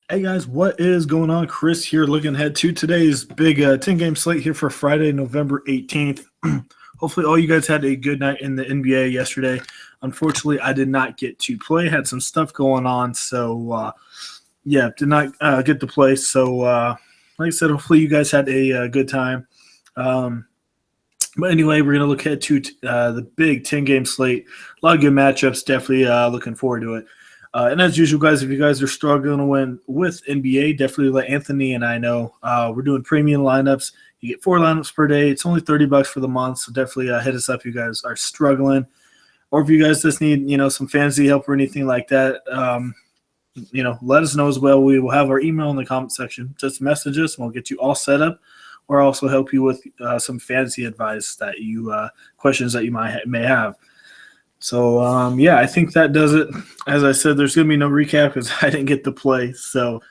Hey guys, what is going on? Chris here, looking ahead to today's big 10-game slate here for Friday, November 18th. Hopefully, all you guys had a good night in the NBA yesterday. Unfortunately, I did not get to play, had some stuff going on, so yeah, did not get to play. So, like I said, hopefully, you guys had a good time. Um, but anyway, we're going to look ahead to the big 10-game slate. A lot of good matchups. Definitely looking forward to it. And as usual, guys, if you guys are struggling to win with NBA, definitely let Anthony and I know. We're doing premium lineups. You get 4 lineups per day. It's only $30 for the month, so definitely hit us up if you guys are struggling. Or if you guys just need, some fantasy help or anything like that, let us know as well. We will have our email in the comment section. Just message us, and we'll get you all set up, or also help you with some fantasy advice that questions that you may have. So, I think that does it. As I said, there's going to be no recap because I didn't get to play. So,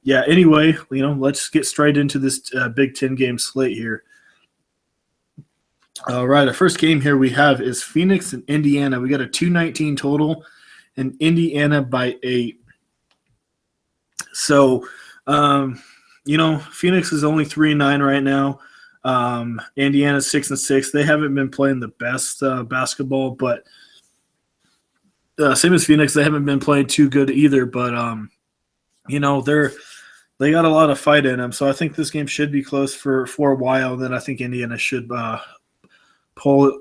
anyway, let's get straight into this Big 10-game slate here. All right, our first game here we have is Phoenix and Indiana. We got a 219 total, and Indiana by 8. So, Phoenix is only 3-9 right now. Indiana's 6-6. They haven't been playing the best basketball, but same as Phoenix, they haven't been playing too good either. But they got a lot of fight in them, so I think this game should be close for a while. Then I think Indiana should do a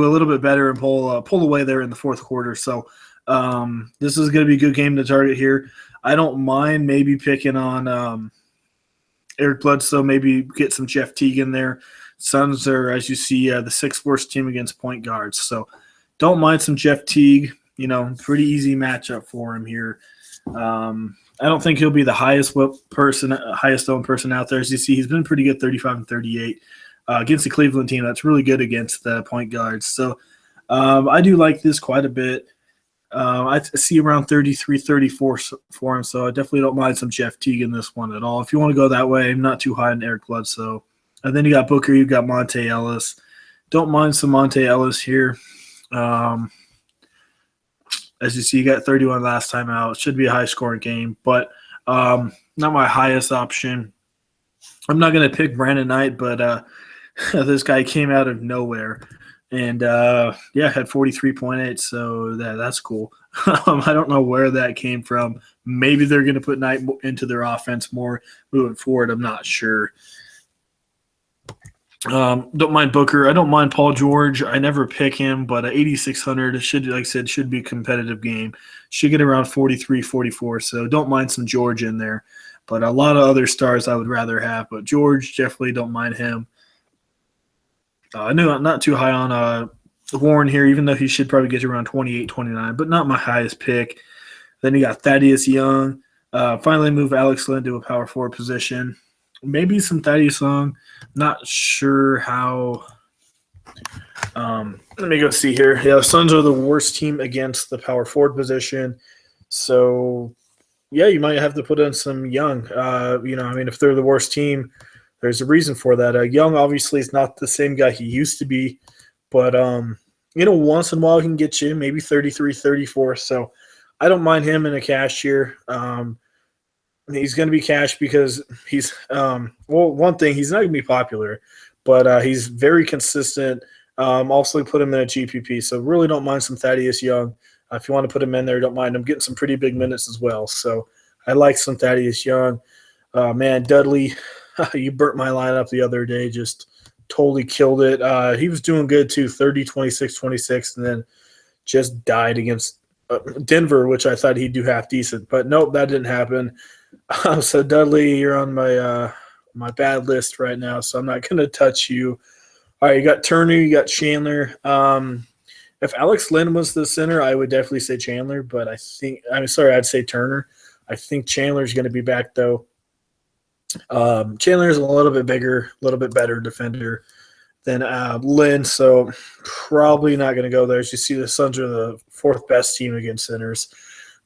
little bit better and pull away there in the fourth quarter. So this is going to be a good game to target here. I don't mind maybe picking on Eric Bledsoe, maybe get some Jeff Teague in there. Suns are, as you see, the 6th worst team against point guards. So don't mind some Jeff Teague. Pretty easy matchup for him here. I don't think he'll be the highest owned person out there. As you see, he's been pretty good, 35 and 38 against the Cleveland team. That's really good against the point guards. So I do like this quite a bit. I see around 33, 34 for him, so I definitely don't mind some Jeff Teague in this one at all. If you want to go that way, I'm not too high on Eric Bledsoe. And then you got Booker, you got Monte Ellis. Don't mind some Monte Ellis here. As you see, you got 31 last time out. It should be a high-scoring game, but not my highest option. I'm not going to pick Brandon Knight, but this guy came out of nowhere. And, had 43.8, so that's cool. I don't know where that came from. Maybe they're going to put Knight into their offense more moving forward. I'm not sure. Don't mind Booker. I don't mind Paul George. I never pick him, but 8,600 should be a competitive game. Should get around 43, 44, so don't mind some George in there. But a lot of other stars I would rather have, but George, definitely don't mind him. I knew I'm not too high on Warren here, even though he should probably get around 28, 29, but not my highest pick. Then you got Thaddeus Young. Finally move Alex Len to a power forward position. Maybe some Thaddeus Young. Not sure how. Let me go see here. Yeah, the Suns are the worst team against the power forward position. So, yeah, you might have to put in some Young. If they're the worst team, there's a reason for that. Young obviously is not the same guy he used to be, but once in a while he can get you maybe 33, 34. So I don't mind him in a cash here. He's going to be cash because he's one thing, he's not going to be popular, but he's very consistent. Also put him in a GPP, so really don't mind some Thaddeus Young. If you want to put him in there, don't mind him getting some pretty big minutes as well. So I like some Thaddeus Young. Man, Dudley. You burnt my lineup the other day, just totally killed it. He was doing good too, 30, 26, 26, and then just died against Denver, which I thought he'd do half decent. But nope, that didn't happen. So Dudley, you're on my bad list right now, so I'm not going to touch you. All right, you got Turner, you got Chandler. If Alex Len was the center, I would definitely say Chandler, but I'd say Turner. I think Chandler's going to be back, though. Chandler's a little bit bigger, a little bit better defender than Lynn, so probably not going to go there. As you see, the Suns are the 4th best team against centers,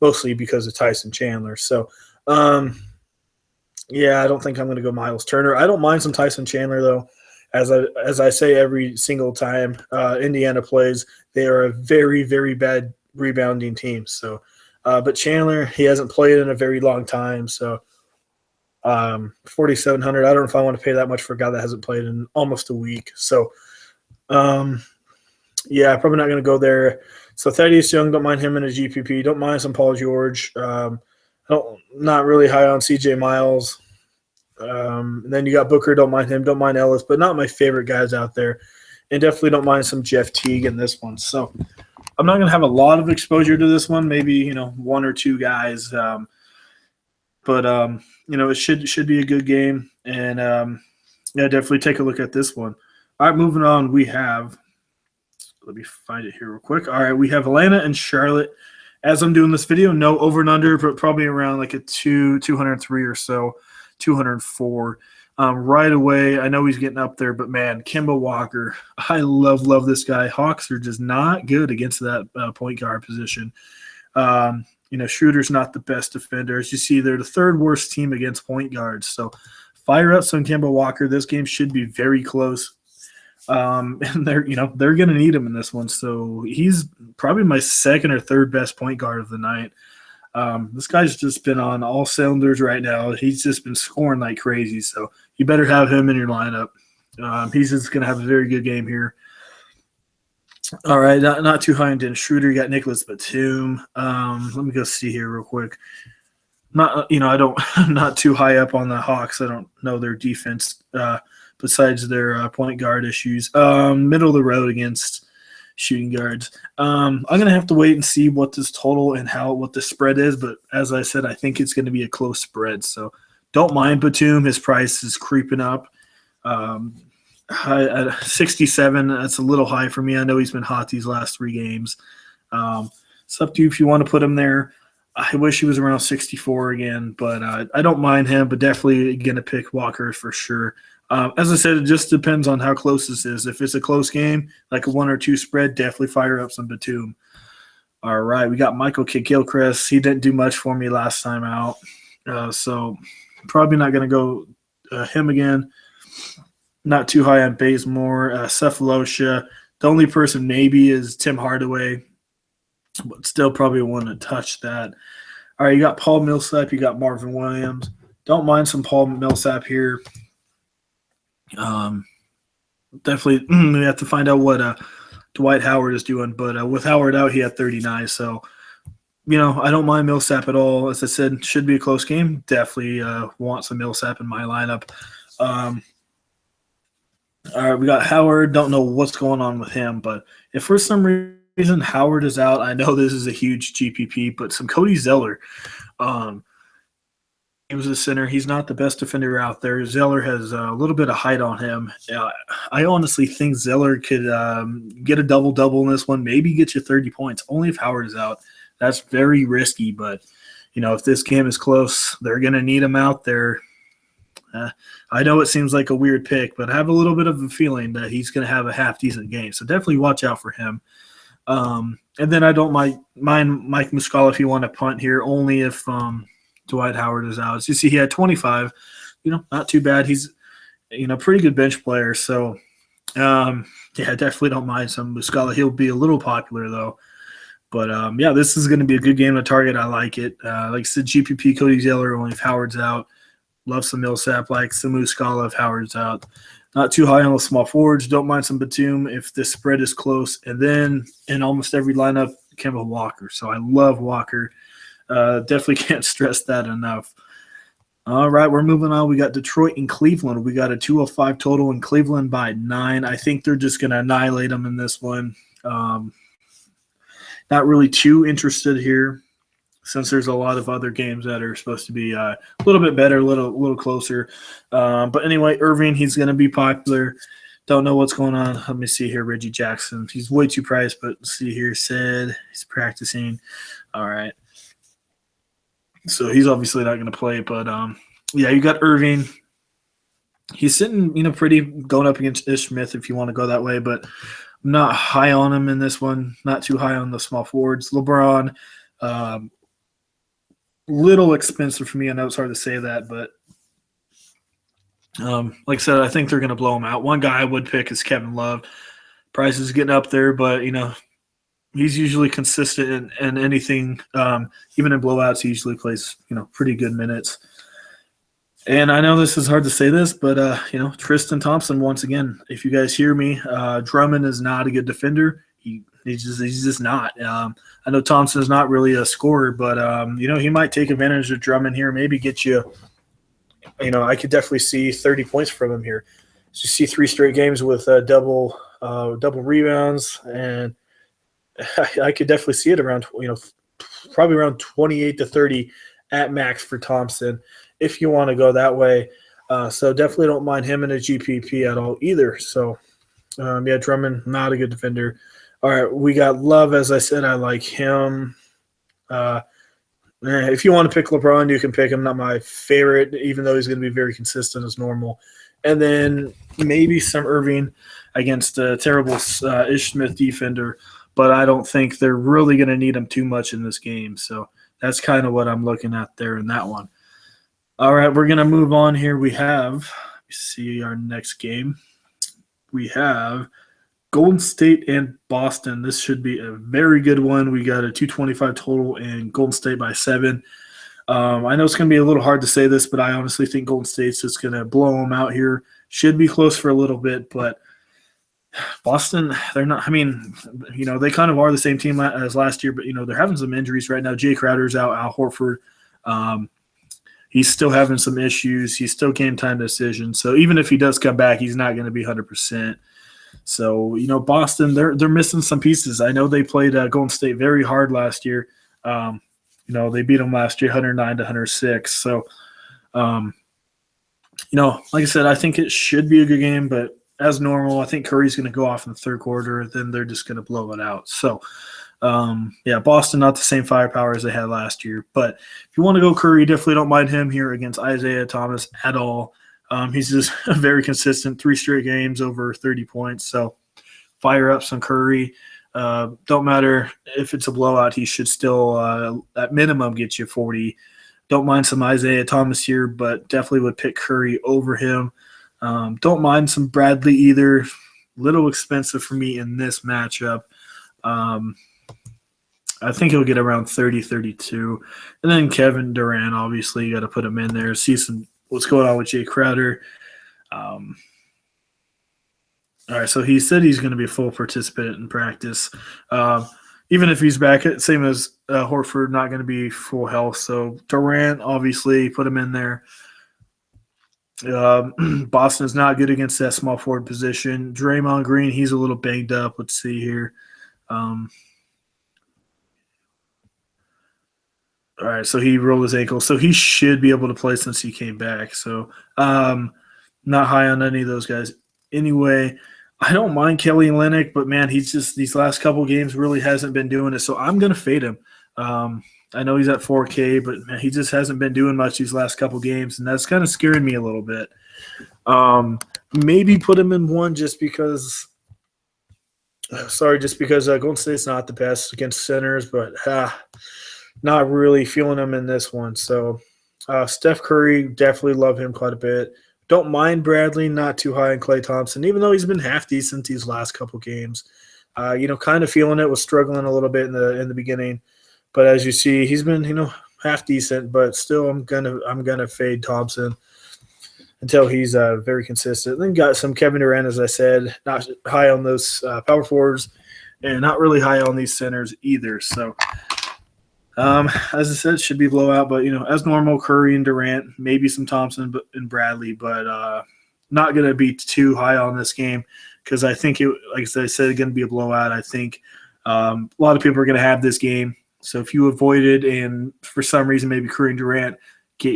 mostly because of Tyson Chandler. So, I don't think I'm going to go Miles Turner. I don't mind some Tyson Chandler, though. As I say every single time Indiana plays, they are a very, very bad rebounding team. So But Chandler, he hasn't played in a very long time, so 4,700. I don't know if I want to pay that much for a guy that hasn't played in almost a week. So, yeah, probably not going to go there. So Thaddeus Young, don't mind him in a GPP. Don't mind some Paul George. Not really high on CJ Miles. Then you got Booker, don't mind him. Don't mind Ellis, but not my favorite guys out there. And definitely don't mind some Jeff Teague in this one. So I'm not going to have a lot of exposure to this one, maybe, one or two guys. But it should be a good game. And, definitely take a look at this one. All right, moving on, we have – let me find it here real quick. All right, we have Atlanta and Charlotte. As I'm doing this video, no over and under, but probably around like a 203 or so, 204. Right away, I know he's getting up there, but man, Kemba Walker, I love this guy. Hawks are just not good against that point guard position. Schroeder's not the best defender. As you see, they're the third worst team against point guards. So fire up some Kemba Walker. This game should be very close. And they're going to need him in this one. So he's probably my second or third best point guard of the night. This guy's just been on all cylinders right now. He's just been scoring like crazy. So you better have him in your lineup. He's just going to have a very good game here. All right, not too high on Dennis Schroeder. You got Nicholas Batum. Let me go see here real quick. I'm not too high up on the Hawks. I don't know their defense besides their point guard issues. Middle of the road against shooting guards. I'm going to have to wait and see what this total and what the spread is, but as I said, I think it's going to be a close spread. So don't mind Batum. His price is creeping up. At 67, that's a little high for me. I know he's been hot these last 3 games. It's up to you if you want to put him there. I wish he was around 64 again, but I don't mind him, but definitely going to pick Walker for sure. As I said, it just depends on how close this is. If it's a close game, like a 1 or 2 spread, definitely fire up some Batum. All right, we got Michael Kidd-Gilchrist. He didn't do much for me last time out, so probably not going to go him again. Not too high on Bazemore. Cephalosha. The only person maybe is Tim Hardaway, but still probably want to touch that. All right, you got Paul Millsap. You got Marvin Williams. Don't mind some Paul Millsap here. Definitely we have to find out what Dwight Howard is doing, but with Howard out, he had 39. So, I don't mind Millsap at all. As I said, should be a close game. Definitely want some Millsap in my lineup. All right, we got Howard. Don't know what's going on with him, but if for some reason Howard is out, I know this is a huge GPP, but some Cody Zeller. He was a center. He's not the best defender out there. Zeller has a little bit of height on him. I honestly think Zeller could get a double-double in this one, maybe get you 30 points, only if Howard is out. That's very risky, but, if this game is close, they're going to need him out there. I know it seems like a weird pick, but I have a little bit of a feeling that he's going to have a half-decent game, so definitely watch out for him. And then I don't mind Mike Muscala if you want to punt here, only if Dwight Howard is out. As you see, he had 25. Not too bad. He's, pretty good bench player. So, definitely don't mind some Muscala. He'll be a little popular, though. But, this is going to be a good game to target. I like it. Like I said, GPP, Cody Zeller, only if Howard's out. Love some Millsap, like some Muscala if Howard's out. Not too high on the small forwards. Don't mind some Batum if the spread is close. And then in almost every lineup, Kemba Walker. So I love Walker. Definitely can't stress that enough. All right, we're moving on. We got Detroit and Cleveland. We got a 205 total in Cleveland by 9. I think they're just going to annihilate them in this one. Not really too interested here since there's a lot of other games that are supposed to be a little bit better, a little closer. But anyway, Irving, he's going to be popular. Don't know what's going on. Let me see here. Reggie Jackson. He's way too priced, but see here. Said he's practicing. All right. So he's obviously not going to play, but you got Irving. He's sitting, pretty going up against Ish Smith if you want to go that way, but I'm not high on him in this one. Not too high on the small forwards. LeBron, little expensive for me. I know it's hard to say that, but like I said, I think they're going to blow him out. One guy I would pick is Kevin Love. Price is getting up there, but, he's usually consistent in anything. Even in blowouts, he usually plays pretty good minutes. And I know this is hard to say this, but Tristan Thompson once again. If you guys hear me, Drummond is not a good defender. He's just not. I know Thompson is not really a scorer, but he might take advantage of Drummond here. Maybe get you. I could definitely see 30 points from him here. So you see 3 straight games with double rebounds, and I could definitely see it around probably around 28 to 30 at max for Thompson if you want to go that way. So definitely don't mind him in a GPP at all either. So Drummond, not a good defender. All right, we got Love. As I said, I like him. If you want to pick LeBron, you can pick him. Not my favorite, even though he's going to be very consistent as normal. And then maybe some Irving against a terrible Ish Smith defender, but I don't think they're really going to need him too much in this game. So that's kind of what I'm looking at there in that one. All right, we're going to move on here. We have, see our next game. We have Golden State and Boston. This should be a very good one. We got a 225 total and Golden State by 7. I know it's going to be a little hard to say this, but I honestly think Golden State's just going to blow them out here. Should be close for a little bit, but Boston, they're not – I mean, they kind of are the same team as last year, but, they're having some injuries right now. Jay Crowder's out, Al Horford. He's still having some issues. He's still game time decision. So even if he does come back, he's not going to be 100%. So, Boston, they're missing some pieces. I know they played Golden State very hard last year. They beat them last year 109 to 106. So, like I said, I think it should be a good game, but as normal, I think Curry's going to go off in the third quarter. Then they're just going to blow it out. So, Boston, not the same firepower as they had last year. But if you want to go Curry, definitely don't mind him here against Isaiah Thomas at all. He's just very consistent, 3 straight games over 30 points. So fire up some Curry. Don't matter if it's a blowout, he should still, at minimum, get you 40. Don't mind some Isaiah Thomas here, but definitely would pick Curry over him. Don't mind some Bradley either. Little expensive for me in this matchup. I think he'll get around 30, 32. And then Kevin Durant, obviously, you got to put him in there. See what's going on with Jay Crowder. All right, so he said he's going to be a full participant in practice. Even if he's back, same as Horford, not going to be full health. So Durant, obviously, put him in there. Boston is not good against that small forward position. Draymond Green, he's a little banged up. Let's see here. All right, so he rolled his ankle. So he should be able to play since he came back. So not high on any of those guys. Anyway, I don't mind Kelly Olynyk, but, man, he's just these last couple games really hasn't been doing it. So I'm going to fade him. I know he's at 4K, but, man, he just hasn't been doing much these last couple games, and that's kind of scaring me a little bit. Maybe put him in one just because Golden State's not the best against centers, but not really feeling him in this one. So Steph Curry, definitely love him quite a bit. Don't mind Bradley, not too high on Klay Thompson, even though he's been half decent these last couple games. Kind of feeling it, was struggling a little bit in the beginning. But as you see, he's been, half decent, but still I'm gonna fade Thompson until he's very consistent. Then got some Kevin Durant, as I said, not high on those power forwards and not really high on these centers either. So as I said, should be blowout, but as normal, Curry and Durant, maybe some Thompson and Bradley, but not going to be too high on this game because I think it, like I said, going to be a blowout. I think a lot of people are going to have this game. So if you avoid it and for some reason maybe Curry and Durant get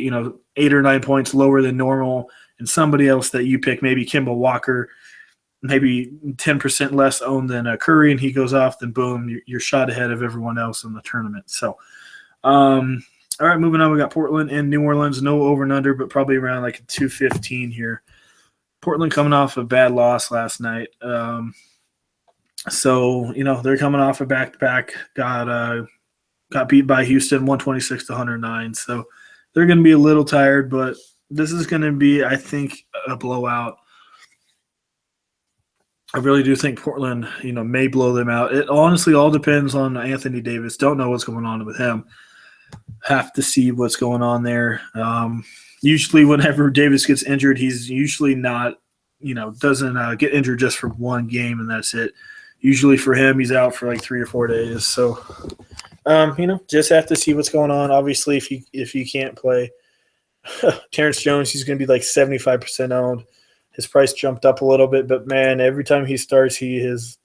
8 or 9 points lower than normal, and somebody else that you pick, maybe Kemba Walker, maybe 10% less owned than Curry, and he goes off, then boom, you're shot ahead of everyone else in the tournament. So, all right, moving on, we got Portland and New Orleans. No over and under, but probably around like a 215 here. Portland coming off a bad loss last night. So, they're coming off a back-to-back, got beat by Houston 126 to 109. So they're going to be a little tired, but this is going to be, I think, a blowout. I really do think Portland, may blow them out. It honestly all depends on Anthony Davis. Don't know what's going on with him. Have to see what's going on there. Usually, whenever Davis gets injured, he's usually not, doesn't get injured just for one game and that's it. Usually for him, he's out for like 3 or 4 days. So, just have to see what's going on. Obviously, if he can't play, Terrence Jones, he's going to be like 75% owned. His price jumped up a little bit, but man, every time he starts, his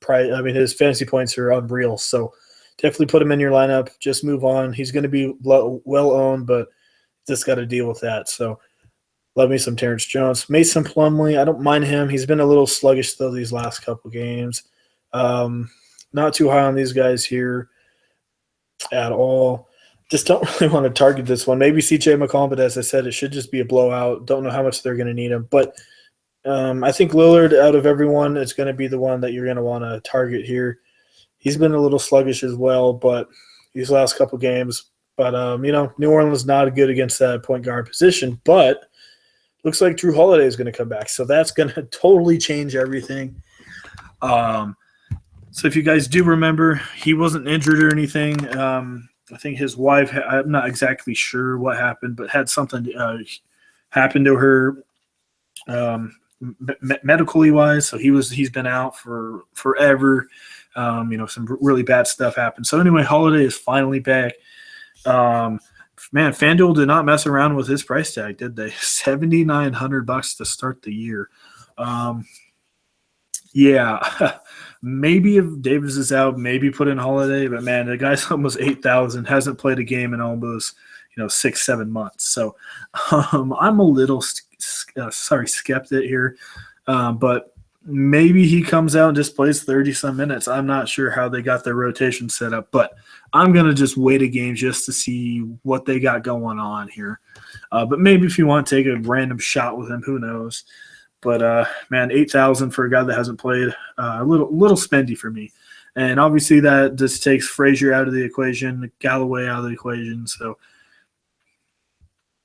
fantasy points are unreal. So definitely put him in your lineup. Just move on. He's going to be well owned, but just got to deal with that. So love me some Terrence Jones. Mason Plumlee, I don't mind him. He's been a little sluggish though these last couple games. Not too high on these guys here at all. Just don't really want to target this one. Maybe CJ McCollum, but as I said, it should just be a blowout. Don't know how much they're going to need him. But I think Lillard, out of everyone, is going to be the one that you're going to want to target here. He's been a little sluggish as well, but these last couple games. But, New Orleans not good against that point guard position. But looks like Drew Holiday is going to come back. So that's going to totally change everything. So if you guys do remember, he wasn't injured or anything. I think his wife, I'm not exactly sure what happened, but had something happen to her medically wise. So he's been out for forever. Some really bad stuff happened. So anyway, Holiday is finally back. Man, FanDuel did not mess around with his price tag, did they? $7,900 to start the year. Yeah. Maybe if Davis is out, maybe put in Holiday. But, man, the guy's almost 8,000, hasn't played a game in almost, 6-7 months. So I'm a little, skeptic here. But maybe he comes out and just plays 30-some minutes. I'm not sure how they got their rotation set up. But I'm going to just wait a game just to see what they got going on here. But maybe if you want to take a random shot with him, who knows. But, man, 8,000 for a guy that hasn't played, a little spendy for me. And obviously that just takes Frazier out of the equation, Galloway out of the equation. So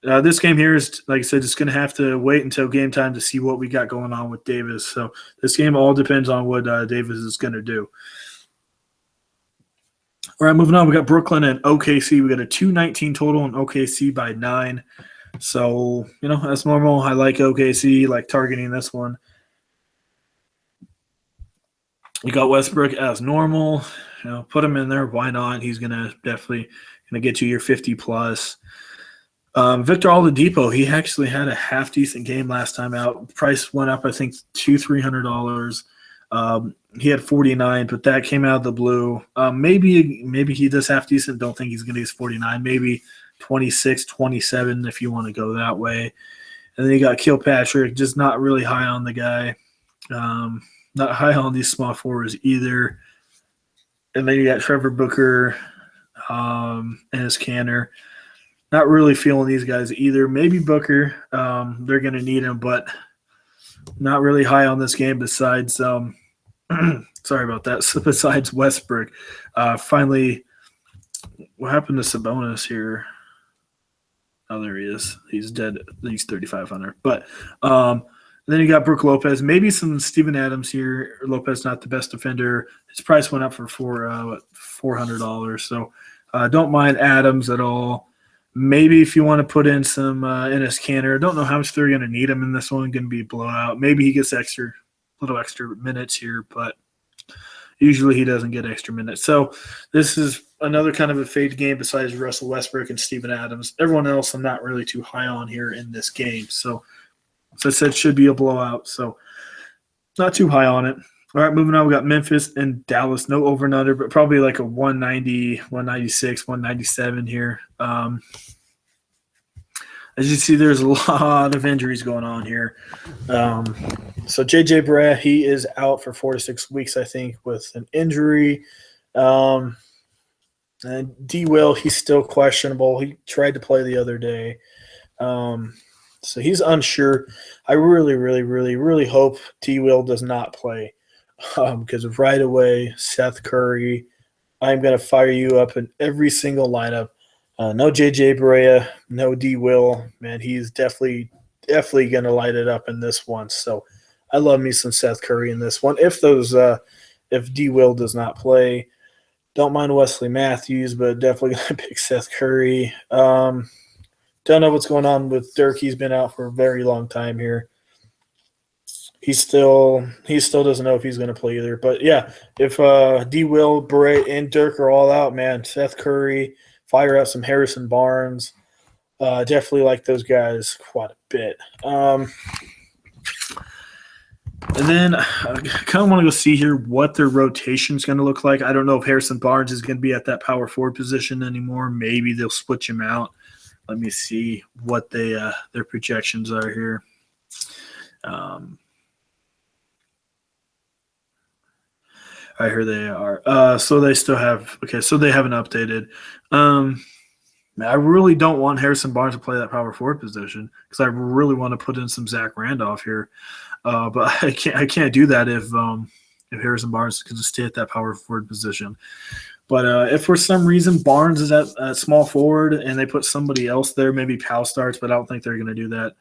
this game here is, like I said, just going to have to wait until game time to see what we got going on with Davis. So this game all depends on what Davis is going to do. All right, moving on. We got Brooklyn and OKC. We got a 219 total in OKC by 9. So, as normal, I like OKC, like targeting this one. You got Westbrook as normal. Put him in there. Why not? He's definitely gonna get you your 50+. Victor Oladipo, he actually had a half decent game last time out. Price went up, I think, $200-$300. He had 49, but that came out of the blue. Maybe he does half decent. Don't think he's gonna use 49. Maybe 26, 27 if you want to go that way. And then you got Kilpatrick, just not really high on the guy. Not high on these small forwards either. And then you got Trevor Booker and his Canner. Not really feeling these guys either. Maybe Booker. They're going to need him, but not really high on this game besides sorry about that. So besides Westbrook. Finally, what happened to Sabonis here? Oh, there he is. He's dead. He's 3,500. But then you got Brook Lopez. Maybe some Steven Adams here. Lopez not the best defender. His price went up for $400. So don't mind Adams at all. Maybe if you want to put in some Enes Kanter. Don't know how much they're going to need him in this one. Going to be a blowout. Maybe he gets little extra minutes here, but usually he doesn't get extra minutes. So this is another kind of a fade game besides Russell Westbrook and Steven Adams. Everyone else I'm not really too high on here in this game. So as I said, should be a blowout. So not too high on it. All right, moving on. We got Memphis and Dallas. No over and under, but probably like a 190, 196, 197 here. As you see, there's a lot of injuries going on here. So J.J. Barea, he is out for 4 to 6 weeks, I think, with an injury. And D. Will, he's still questionable. He tried to play the other day. So he's unsure. I really, really, really, really hope D. Will does not play because right away, Seth Curry, I'm going to fire you up in every single lineup. No J.J. Barea, no D. Will. Man, he's definitely going to light it up in this one. So I love me some Seth Curry in this one. If D Will does not play, don't mind Wesley Matthews, but definitely gonna pick Seth Curry. Don't know what's going on with Dirk. He's been out for a very long time here. He still doesn't know if he's going to play either. But yeah, if D. Will, Bray, and Dirk are all out, man, Seth Curry, fire out some Harrison Barnes. Definitely like those guys quite a bit. And then I kind of want to go see here what their rotation is going to look like. I don't know if Harrison Barnes is going to be at that power forward position anymore. Maybe they'll switch him out. Let me see what their projections are here. I hear they are. So they still have – okay, so they haven't updated. I really don't want Harrison Barnes to play that power forward position because I really want to put in some Zach Randolph here. But I can't do that if Harrison Barnes can just stay at that power forward position. But if for some reason Barnes is at small forward and they put somebody else there, maybe Powell starts, but I don't think they're going to do that.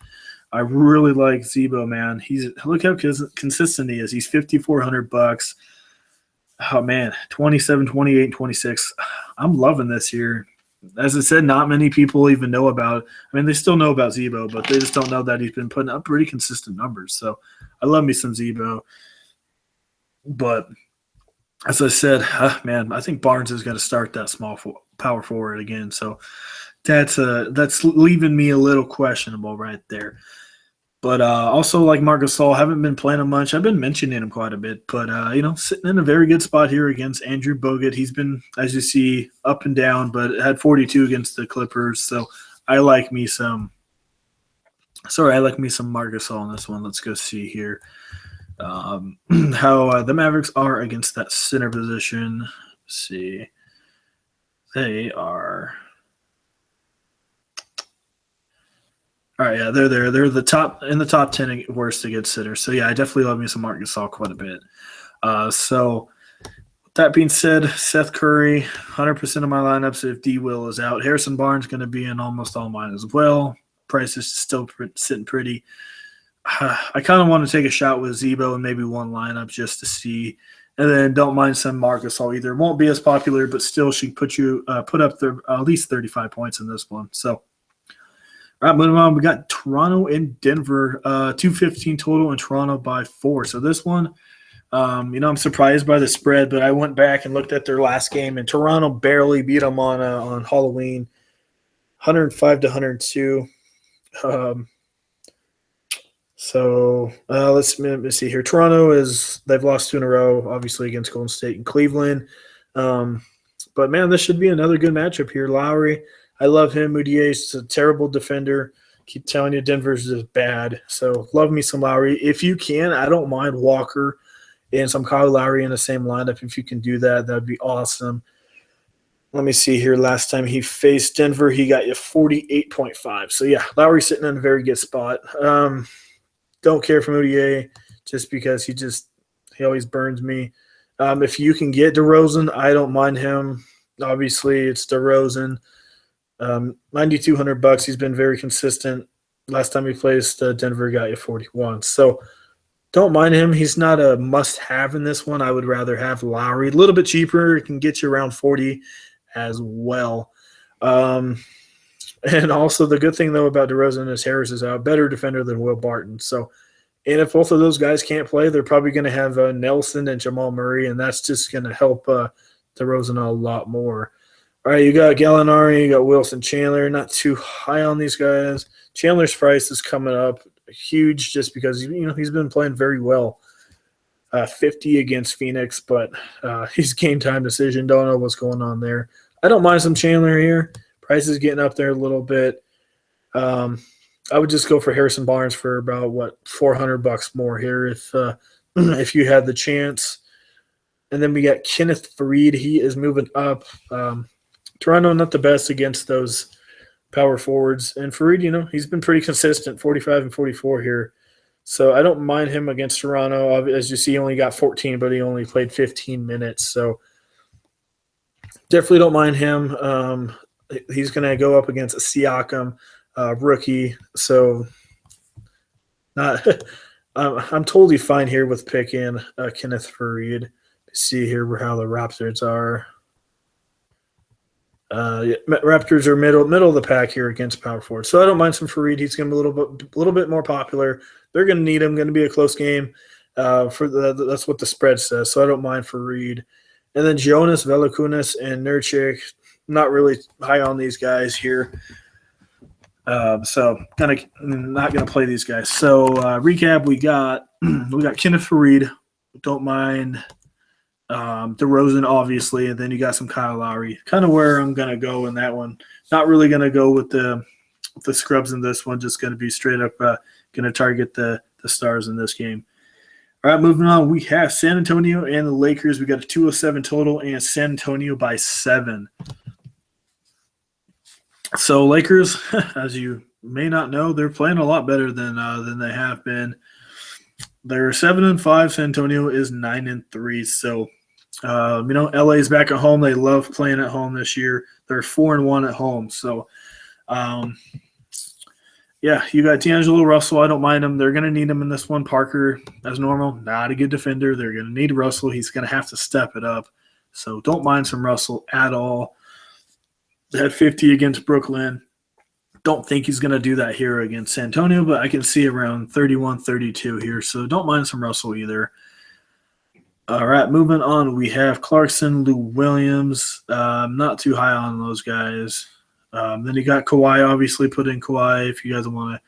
I really like Zebo, man. Look how consistent he is. He's $5,400. Oh, man, 27, 28, 26. I'm loving this here. As I said, not many people even know about – I mean, they still know about Zebo, but they just don't know that he's been putting up pretty consistent numbers. So I love me some Zebo. But as I said, man, I think Barnes is going to start that small power forward again. So that's leaving me a little questionable right there. But also, like Marc Gasol, haven't been playing him much. I've been mentioning him quite a bit. But, sitting in a very good spot here against Andrew Bogut. He's been, as you see, up and down, but had 42 against the Clippers. So I like me some Marc Gasol in this one. Let's go see here how the Mavericks are against that center position. Let's see. They are – all right, yeah, they're there. They're in the top 10 worst against sitters. So yeah, I definitely love me some Marc Gasol quite a bit. So with that being said, Seth Curry, 100% of my lineups if D. Will is out. Harrison Barnes going to be in almost all mine as well. Price is still sitting pretty. I kind of want to take a shot with Zebo and maybe one lineup just to see. And then don't mind some Marc Gasol either. It won't be as popular, but still should put up at least 35 points in this one. So. All right, moving on. We got Toronto and Denver, 215 total, and Toronto by 4. So this one, I'm surprised by the spread, but I went back and looked at their last game, and Toronto barely beat them on Halloween, 105 to 102. Let's see here. Toronto they've lost 2 in a row, obviously against Golden State and Cleveland. But man, this should be another good matchup here. Lowry. I love him. Moudier's a terrible defender. Keep telling you, Denver's just bad. So love me some Lowry. If you can, I don't mind Walker and some Kyle Lowry in the same lineup. If you can do that, that would be awesome. Let me see here. Last time he faced Denver, he got you 48.5. So, yeah, Lowry's sitting in a very good spot. Don't care for Moutier just because he always burns me. If you can get DeRozan, I don't mind him. Obviously, it's DeRozan. $9,200. He's been very consistent. Last time he placed Denver, got you 41. So don't mind him. He's not a must-have in this one. I would rather have Lowry. A little bit cheaper. It can get you around 40 as well. And also the good thing, though, about DeRozan is Harris is out. Better defender than Will Barton. So, and if both of those guys can't play, they're probably going to have Nelson and Jamal Murray, and that's just going to help DeRozan a lot more. All right, you got Gallinari, you got Wilson Chandler. Not too high on these guys. Chandler's price is coming up huge just because he's been playing very well. 50 against Phoenix, but he's game time decision. Don't know what's going on there. I don't mind some Chandler here. Price is getting up there a little bit. I would just go for Harrison Barnes for about $400 more here if you had the chance. And then we got Kenneth Faried. He is moving up. Toronto not the best against those power forwards. And Faried, he's been pretty consistent, 45 and 44 here. So I don't mind him against Toronto. As you see, he only got 14, but he only played 15 minutes. So definitely don't mind him. He's going to go up against a Siakam rookie. So not I'm totally fine here with picking Kenneth Faried. See here how the Raptors are. Raptors are middle of the pack here against power forward, so I don't mind some Fareed. He's going to be a little bit more popular. They're going to need him. Going to be a close game. That's what the spread says, so I don't mind Fareed. And then Jonas Valanciunas and Nurkic. Not really high on these guys here, so not going to play these guys. So recap: we got Kenneth Faried. Don't mind. DeRozan, obviously, and then you got some Kyle Lowry. Kind of where I'm going to go in that one. Not really going to go with the scrubs in this one. Just going to be straight up going to target the stars in this game. All right, moving on. We have San Antonio and the Lakers. We got a 207 total and San Antonio by 7. So Lakers, as you may not know, they're playing a lot better than they have been. They're 7-5. San Antonio is 9-3. So, LA is back at home. They love playing at home this year. They're 4-1 at home. So, you got D'Angelo Russell. I don't mind him. They're going to need him in this one. Parker, as normal, not a good defender. They're going to need Russell. He's going to have to step it up. So, don't mind some Russell at all. They had 50 against Brooklyn. Don't think he's going to do that here against San Antonio, but I can see around 31, 32 here. So don't mind some Russell either. All right, moving on. We have Clarkson, Lou Williams. Not too high on those guys. Then you got Kawhi, obviously put in Kawhi if you guys want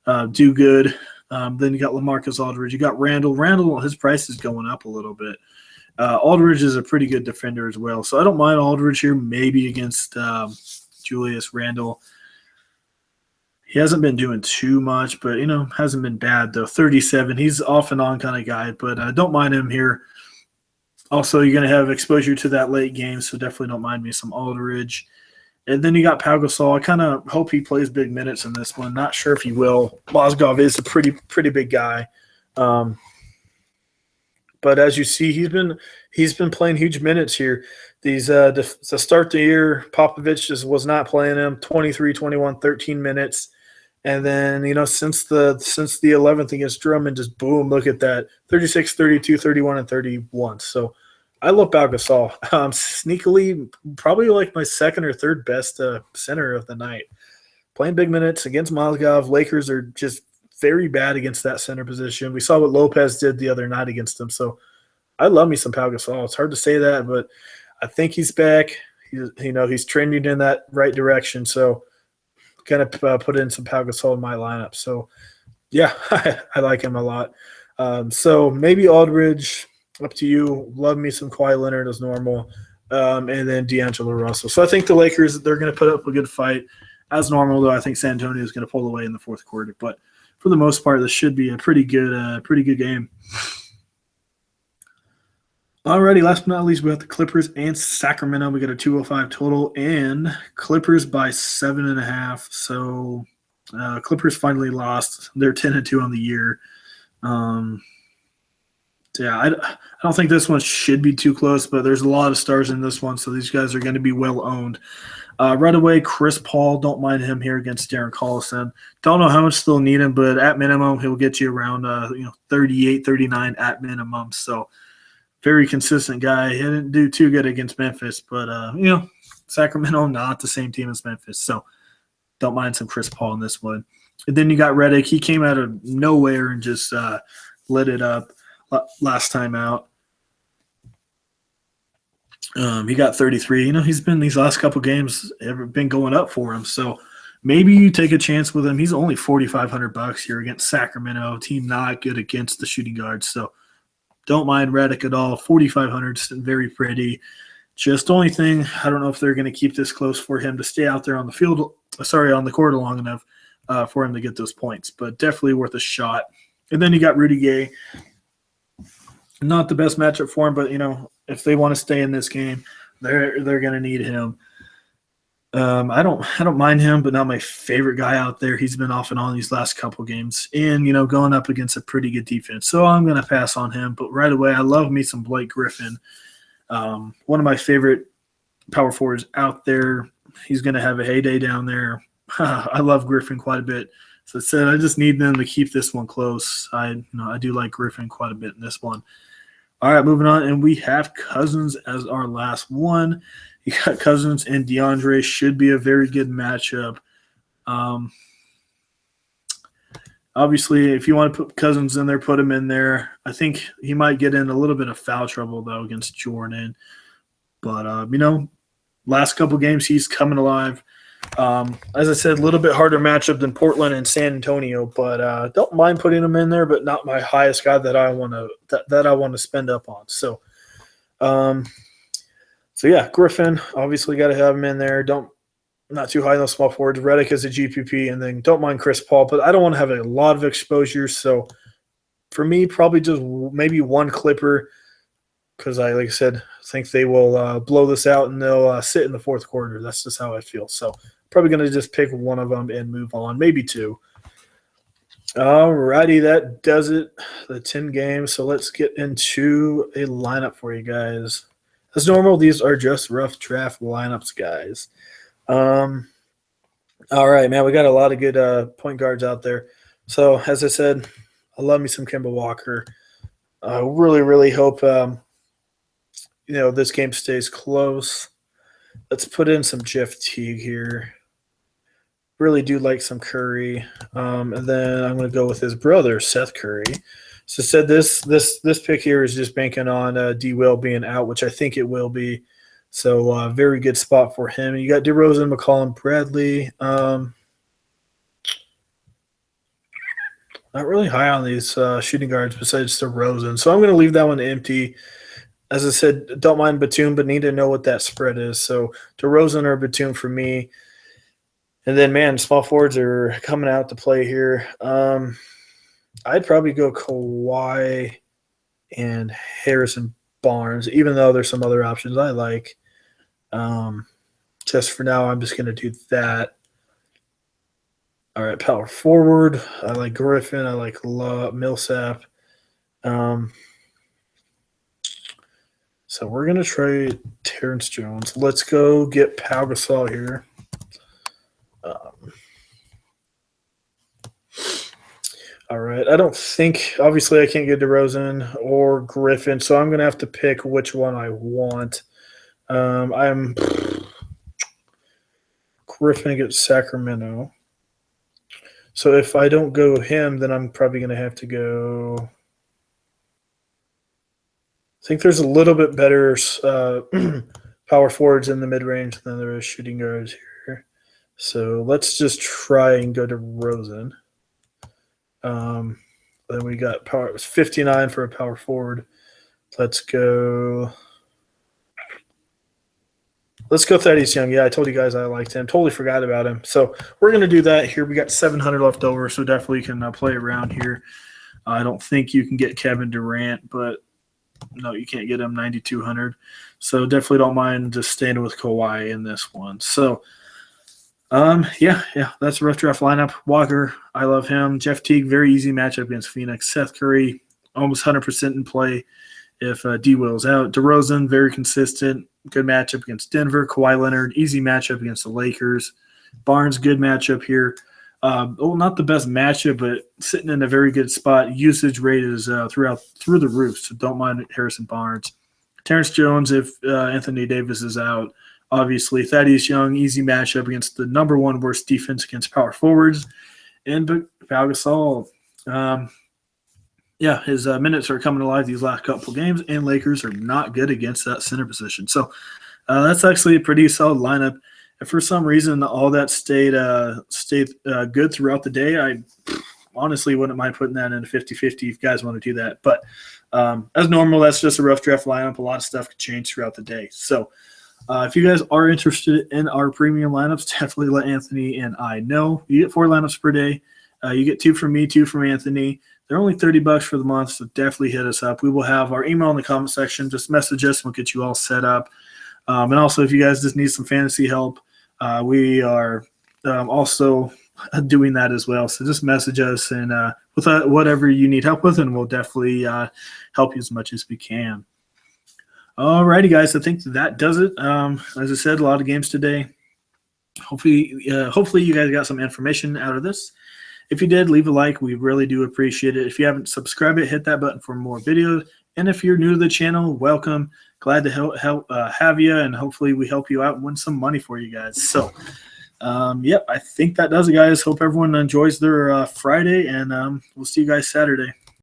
to do good. Then you got LaMarcus Aldridge. You got Randall. Randall, his price is going up a little bit. Aldridge is a pretty good defender as well. So I don't mind Aldridge here, maybe against Julius Randle. He hasn't been doing too much, but, hasn't been bad, though. 37, he's off and on kind of guy, but I don't mind him here. Also, you're going to have exposure to that late game, so definitely don't mind me some Aldridge. And then you got Pau Gasol. I kind of hope he plays big minutes in this one. Not sure if he will. Mozgov is a pretty big guy. But as you see, he's been playing huge minutes here. These to start the year, Popovich was not playing him. 23, 21, 13 minutes. And then, since the 11th against Drummond, just boom, look at that. 36, 32, 31, and 31. So I love Pau Gasol. Sneakily, probably like my second or third best center of the night. Playing big minutes against Mozgov. Lakers are just very bad against that center position. We saw what Lopez did the other night against them. So I love me some Pau Gasol. It's hard to say that, but I think he's back. He's trending in that right direction. So kind of put in some Pau Gasol in my lineup. So, yeah, I like him a lot. So maybe Aldridge, up to you. Love me some Kawhi Leonard as normal. And then D'Angelo Russell. So I think the Lakers, they're going to put up a good fight. As normal, though, I think San Antonio is going to pull away in the fourth quarter. But for the most part, this should be a pretty good game. Alrighty, last but not least, we have the Clippers and Sacramento. We got a 205 total and Clippers by 7.5. So Clippers finally lost. They're 10-2 on the year. I don't think this one should be too close, but there's a lot of stars in this one, so these guys are going to be well owned. Right away, Chris Paul, don't mind him here against Darren Collison. Don't know how much they'll need him, but at minimum, he'll get you around 38, 39 at minimum. So very consistent guy. He didn't do too good against Memphis, but Sacramento, not the same team as Memphis. So don't mind some Chris Paul in this one. And then you got Redick. He came out of nowhere and just lit it up last time out. He got 33. He's been these last couple games been going up for him. So maybe you take a chance with him. He's only $4,500 here against Sacramento, team not good against the shooting guards. So don't mind Redick at all. 4,500, very pretty. Just only thing, I don't know if they're going to keep this close for him to stay out there on the court long enough for him to get those points. But definitely worth a shot. And then you got Rudy Gay. Not the best matchup for him, but if they want to stay in this game, they're going to need him. I don't mind him, but not my favorite guy out there. He's been off and on these last couple games, and going up against a pretty good defense. So I'm going to pass on him. But right away, I love me some Blake Griffin. One of my favorite power forwards out there. He's going to have a heyday down there. I love Griffin quite a bit. So I said I just need them to keep this one close. I do like Griffin quite a bit in this one. All right, moving on, and we have Cousins as our last one. You got Cousins and DeAndre. Should be a very good matchup. Obviously, if you want to put Cousins in there, put him in there. I think he might get in a little bit of foul trouble, though, against Jordan. But, last couple games, he's coming alive. As I said, a little bit harder matchup than Portland and San Antonio, but don't mind putting him in there, but not my highest guy that I want to spend up on. So yeah, Griffin, obviously got to have him in there. Not too high on those small forwards. Redick is a GPP, and then don't mind Chris Paul, but I don't want to have a lot of exposure. So for me, probably just maybe one Clipper, because like I said, think they will blow this out and they'll sit in the fourth quarter. That's just how I feel. So probably going to just pick one of them and move on, maybe two. All righty, that does it. The 10 games. So let's get into a lineup for you guys. As normal, these are just rough draft lineups, guys. All right, man, we got a lot of good point guards out there. So as I said, I love me some Kemba Walker. I really, really hope this game stays close. Let's put in some Jeff Teague here. Really do like some Curry. And then I'm going to go with his brother, Seth Curry. So said this pick here is just banking on D. Will being out, which I think it will be. So very good spot for him. You got DeRozan, McCollum, Bradley. Not really high on these shooting guards besides DeRozan. So I'm going to leave that one empty. As I said, don't mind Batum, but need to know what that spread is. So DeRozan or Batum for me. And then, man, small forwards are coming out to play here. I'd probably go Kawhi and Harrison Barnes, even though there's some other options I like. Just for now, I'm just going to do that. All right, power forward. I like Griffin. I like Millsap. So we're going to trade Terrence Jones. Let's go get Pau Gasol here. All right. I don't think – obviously I can't get DeRozan or Griffin, so I'm going to have to pick which one I want. I'm Griffin against Sacramento. So if I don't go him, then I'm probably going to have to go – I think there's a little bit better power forwards in the mid-range than there is shooting guards here. So let's just try and go to DeRozan. Then we got power. It was 59 for a power forward. Let's go Thaddeus Young. Yeah, I told you guys I liked him. Totally forgot about him. So we're going to do that here. We got 700 left over, so definitely can play around here. I don't think you can get Kevin Durant, but no, you can't get him 9,200. So definitely don't mind just staying with Kawhi in this one. So yeah, that's a rough draft lineup. Walker, I love him. Jeff Teague, very easy matchup against Phoenix. Seth Curry, almost 100% in play if D. Will's out. DeRozan, very consistent. Good matchup against Denver. Kawhi Leonard, easy matchup against the Lakers. Barnes, good matchup here. Not the best matchup, but sitting in a very good spot. Usage rate is through the roof, so don't mind Harrison Barnes. Terrence Jones, if Anthony Davis is out. Obviously, Thaddeus Young, easy matchup against the number one worst defense against power forwards. And Pau Gasol, his minutes are coming alive these last couple games, and Lakers are not good against that center position. So that's actually a pretty solid lineup. If for some reason all that stayed good throughout the day, I honestly wouldn't mind putting that in a 50-50 if you guys want to do that. But as normal, that's just a rough draft lineup. A lot of stuff could change throughout the day. So if you guys are interested in our premium lineups, definitely let Anthony and I know. You get 4 lineups per day. You get 2 from me, 2 from Anthony. They're only $30 for the month, so definitely hit us up. We will have our email in the comment section. Just message us, and we'll get you all set up. And also, if you guys just need some fantasy help, we are also doing that as well. So just message us and with whatever you need help with, and we'll definitely help you as much as we can. Alrighty, guys. I think that does it. As I said, a lot of games today. Hopefully you guys got some information out of this. If you did, leave a like. We really do appreciate it. If you haven't subscribed it, hit that button for more videos. And if you're new to the channel, welcome. Glad to have you, and hopefully we help you out and win some money for you guys. So, yep, I think that does it, guys. Hope everyone enjoys their Friday, and we'll see you guys Saturday.